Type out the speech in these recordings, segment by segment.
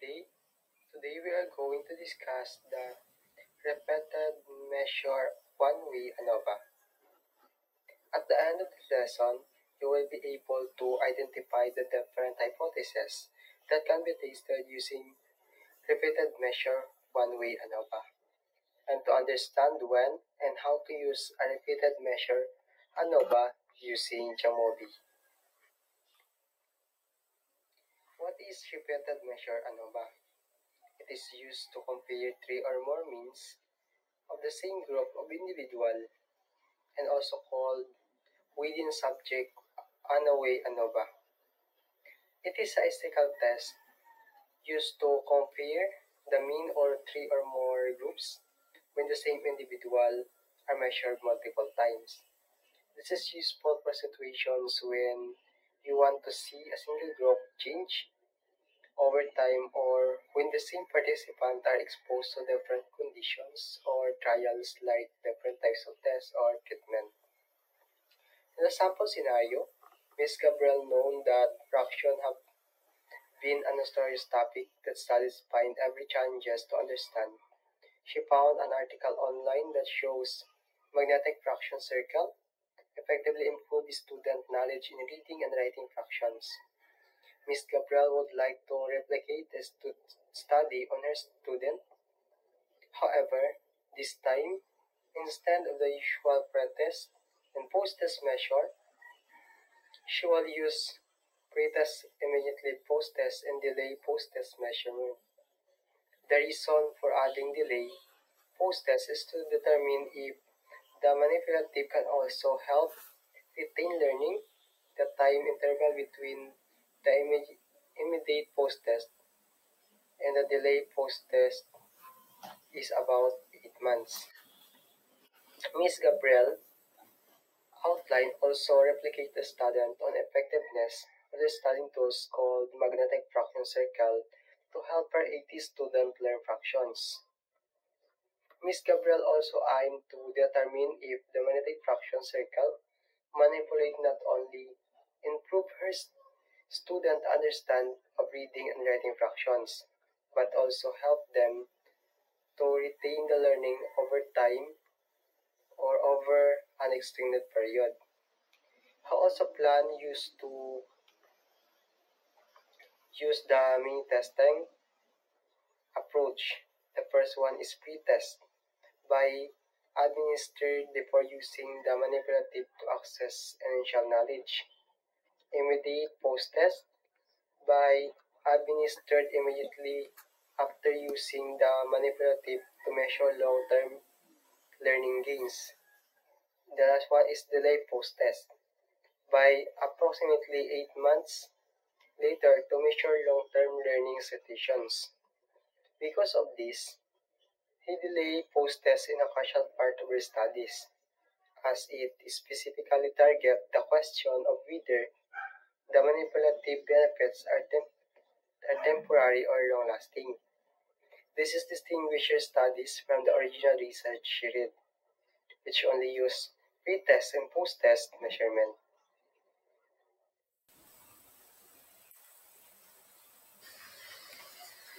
day. Today we are going to discuss the repeated measure one-way ANOVA. At the end of the lesson, you will be able to identify the different hypotheses that can be tested using repeated measure one-way ANOVA, and to understand when and how to use a repeated measure ANOVA using Jamovi. What is repeated measure ANOVA? It is used to compare three or more means of the same group of individual and also called within subject Anoway ANOVA. It is a statistical test used to compare the mean or three or more groups when the same individual are measured multiple times. This is useful for situations when you want to see a single group change over time or when the same participants are exposed to different conditions or trials like different types of tests or treatment. In the sample scenario, Ms. Gabriel known that fractions have been an notorious topic that studies find every challenges to understand. She found an article online that shows magnetic fraction circle effectively improve student knowledge in reading and writing fractions. Ms. Gabriel would like to replicate this study on her student. However, this time, instead of the usual pretest and post-test measure, she will use pretest immediately post-test and delay post-test measurement. The reason for adding delay post-test is to determine if the manipulative can also help retain learning. The time interval between the immediate post-test and the delay post-test is about 8 months. Ms. Gabriel outline also replicate the study on effectiveness of the studying tools called magnetic fraction circle to help her 80 students learn fractions. Ms. Gabriel also aimed to determine if the magnetic fraction circle manipulate not only improve her student understand of reading and writing fractions, but also help them to retain the learning over time or over an extended period. I also plan to use the mini testing approach. The first one is pre-test by administered before using the manipulative to access initial knowledge. Immediate post-test by administered immediately after using the manipulative to measure long-term learning gains. The last one is delay post-test by approximately 8 months later to measure long-term learning situations. Because of this, he delayed post-test in a crucial part of her studies, as it specifically target the question of whether the manipulative benefits are temporary or long-lasting. This is distinguishes studies from the original research she read, which only use pre-test and post-test measurement.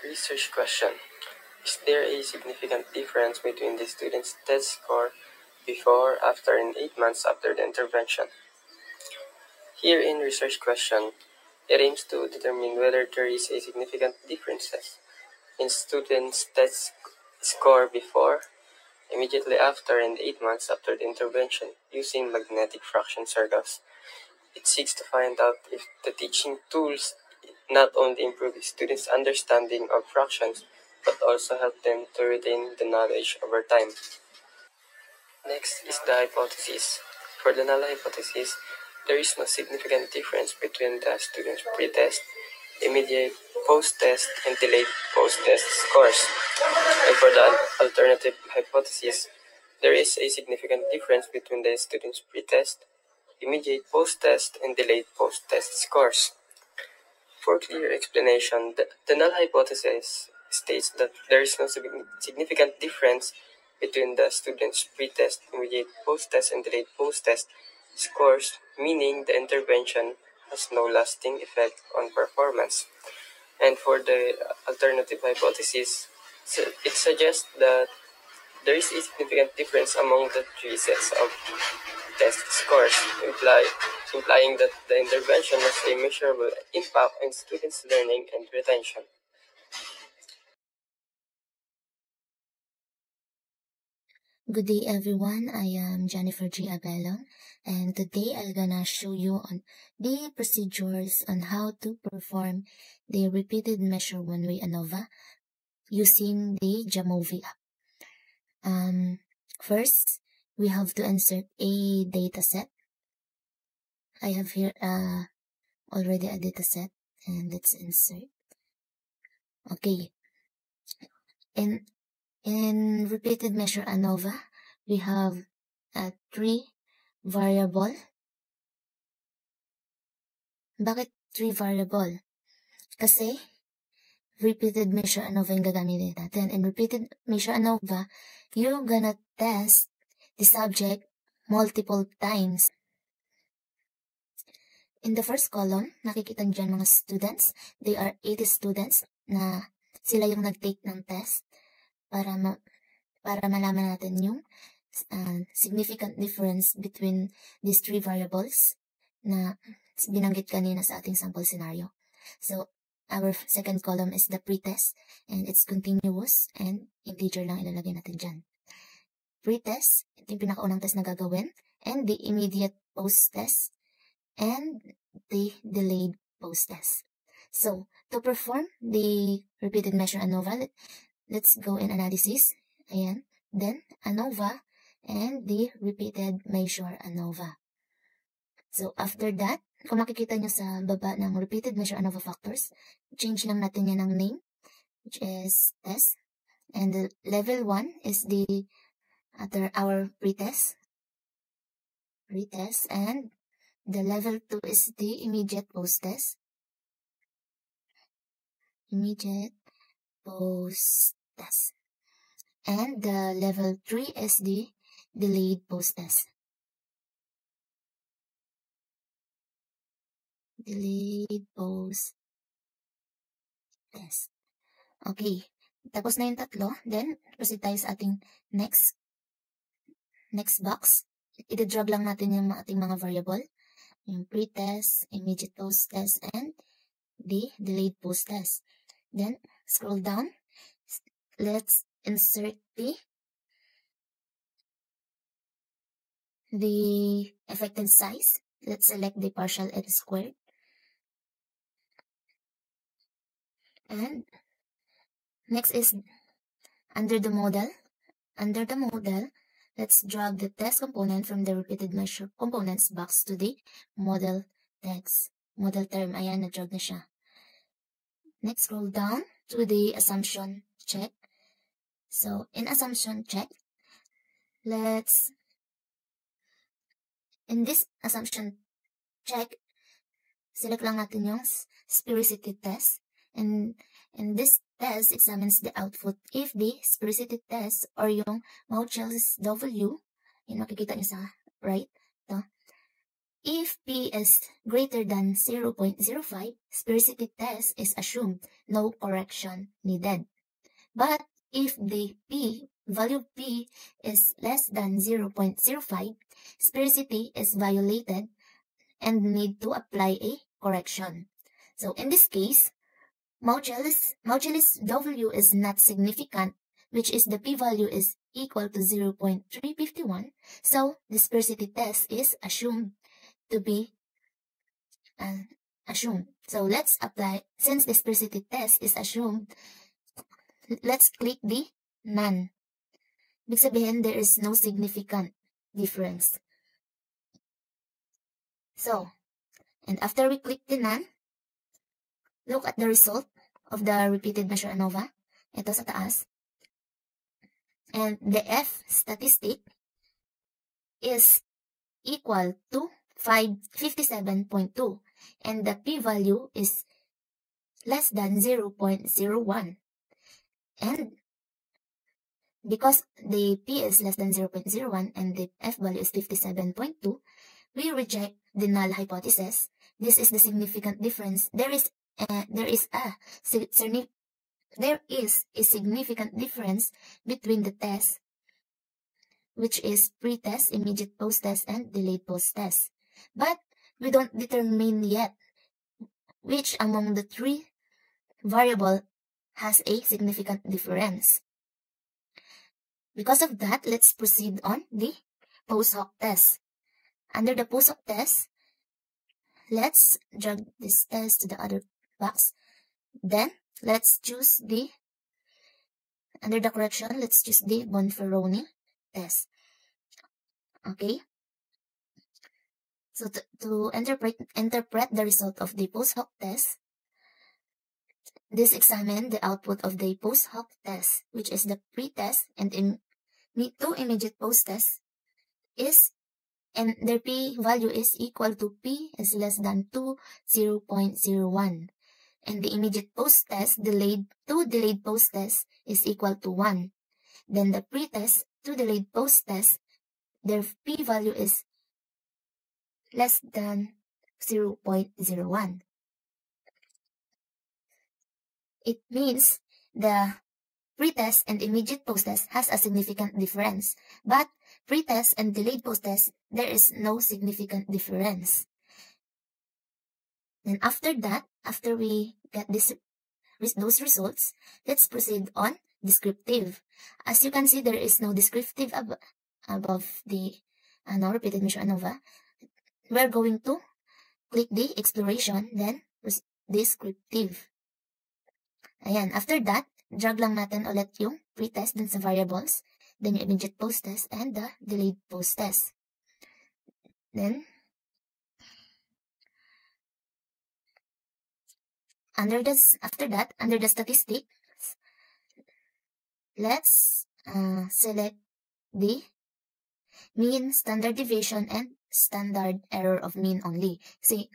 Research question. Is there a significant difference between the student's test score before, after, and 8 months after the intervention? Here in research question, it aims to determine whether there is a significant differences in students' test score before, immediately after, and 8 months after the intervention using magnetic fraction circles. It seeks to find out if the teaching tools not only improve students' understanding of fractions, but also help them to retain the knowledge over time. Next is the hypothesis. For the null hypothesis, there is no significant difference between the students' pre-test, immediate post-test, and delayed post-test scores. And for the alternative hypothesis, there is a significant difference between the students' pre-test, immediate post-test, and delayed post-test scores. For clear explanation, the null hypothesis states that there is no significant difference between the student's pre-test, immediate post-test, and delayed post-test scores, meaning the intervention has no lasting effect on performance. And for the alternative hypothesis, it suggests that there is a significant difference among the three sets of test scores, implying that the intervention has a measurable impact on students' learning and retention. Good day everyone, I am Jennifer G. Abello, and today I'm gonna show you on the procedures on how to perform the repeated measure one-way ANOVA using the Jamovi app. First, we have to insert a dataset. I have here already a dataset, and let's insert. Okay, in repeated measure ANOVA, we have three variable. Bakit 3 variable? Kasi repeated measure ANOVA yung gagamitin natin. In repeated measure ANOVA, you're gonna test the subject multiple times. In the first column, nakikita nyo dyan mga students. They are 80 students na sila yung nag-take ng test para malaman natin yung significant difference between these 3 variables na binanggit kanina sa ating sample scenario. So, our second column is the pretest, and it's continuous, and integer lang ilalagay natin dyan. Pretest, ito yung pinakaunang test na gagawin, and the immediate post-test, and the delayed post-test. So, to perform the repeated measure ANOVA, let's go in analysis. Ayan. Then, ANOVA, and the repeated measure ANOVA. So, after that, kung makikita nyo sa baba ng repeated measure ANOVA factors, change lang natin yan ng name, which is test. And the level 1 is the our pretest. And the level 2 is the immediate post-test. And the level 3 is the delayed post-test. Okay. Tapos na yung tatlo. Then, proceed tayo sa ating next box. I-drag lang natin yung ating mga variable. Yung pretest, immediate post-test, and the delayed post-test. Then, scroll down. Let's insert the effective size. Let's select the partial N squared. And next is under the model. Under the model, let's drag the test component from the repeated measure components box to the model text. Model term, ayan, na-drag na siya. Next, scroll down to the assumption check. So, in assumption check, in this assumption check, select lang natin yung sphericity test. And this test examines the output if the sphericity test or yung Mauchell's W, yung makikita nyo sa right, ito. If P is greater than 0.05, sphericity test is assumed, no correction needed. But if the value P is less than 0.05, sphericity is violated and need to apply a correction. So in this case, Mauchell's W is not significant, which is the p-value is equal to 0.351. So the sphericity test is assumed to be assumed. So let's apply, since the sphericity test is assumed, let's click the none. Ibig sabihin, there is no significant difference. So, and after we click the none, look at the result of the repeated measure ANOVA. Ito sa taas. And the F statistic is equal to 57.2. And the p-value is less than 0.01. And because the p is less than 0.01 and the f value is 57.2, we reject the null hypothesis. This is the significant difference. There is there is a significant difference between the tests, which is pre-test, immediate post-test, and delayed post-test. But we don't determine yet which among the three variables has a significant difference. Because of that, let's proceed on the post-hoc test. Under the post-hoc test, let's drag this test to the other box. Then, let's choose under the correction, let's choose the Bonferroni test. Okay? So, to interpret the result of the post-hoc test, this examine the output of the post-hoc test, which is the pre-test and two immediate post-tests and their p-value is equal to p is less than 0.01. And the immediate post-test, two delayed post-tests is equal to 1. Then the pre-test, two delayed post-tests, their p-value is less than 0.01. It means the pre-test and immediate post-test has a significant difference, but pre-test and delayed post-test, there is no significant difference. And after that, after we get those results, let's proceed on descriptive. As you can see, there is no descriptive above the repeated measure ANOVA. We're going to click the exploration, then descriptive. Ayan, after that, drag lang natin ulit yung pre-test dun sa variables, then yung immediate post-test and the delayed post-test. Then, after that, under the statistics, let's select the mean, standard deviation, and standard error of mean only. Kasi,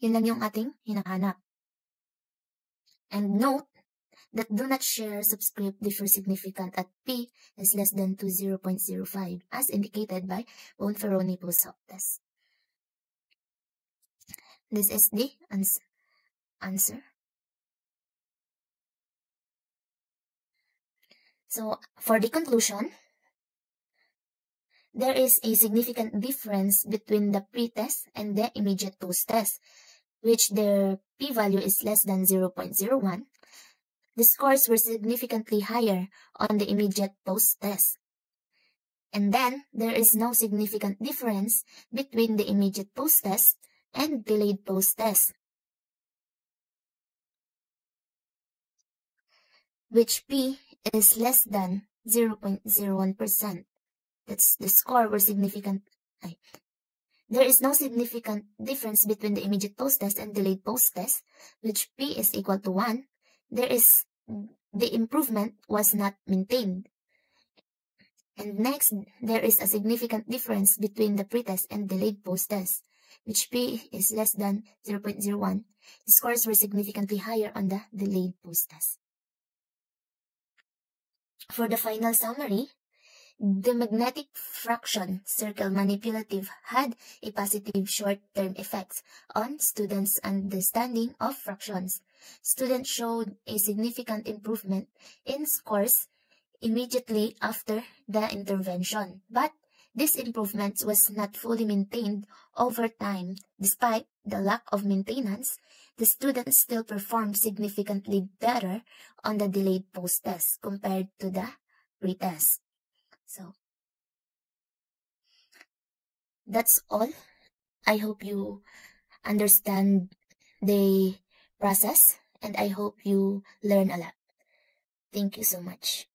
yun lang yung ating hinahanap. And note that do not share subscript differ significant at p is less than 0.05 as indicated by Bonferroni post-hoc test. This is the answer. So, for the conclusion, there is a significant difference between the pre-test and the immediate post-test, which their p-value is less than 0.01. The scores were significantly higher on the immediate post-test. And then, there is no significant difference between the immediate post-test and delayed post-test, which p is less than 0.01%. That's the score were significant. There is no significant difference between the immediate post-test and delayed post-test, which p is equal to 1. The improvement was not maintained. And next, there is a significant difference between the pre-test and delayed post-test, which p is less than 0.01. The scores were significantly higher on the delayed post-test. For the final summary, the magnetic fraction circle manipulative had a positive short-term effects on students' understanding of fractions. Students showed a significant improvement in scores immediately after the intervention, but this improvement was not fully maintained over time. Despite the lack of maintenance, the students still performed significantly better on the delayed post-test compared to the pre-test. So, that's all. I hope you understand the process and I hope you learn a lot. Thank you so much.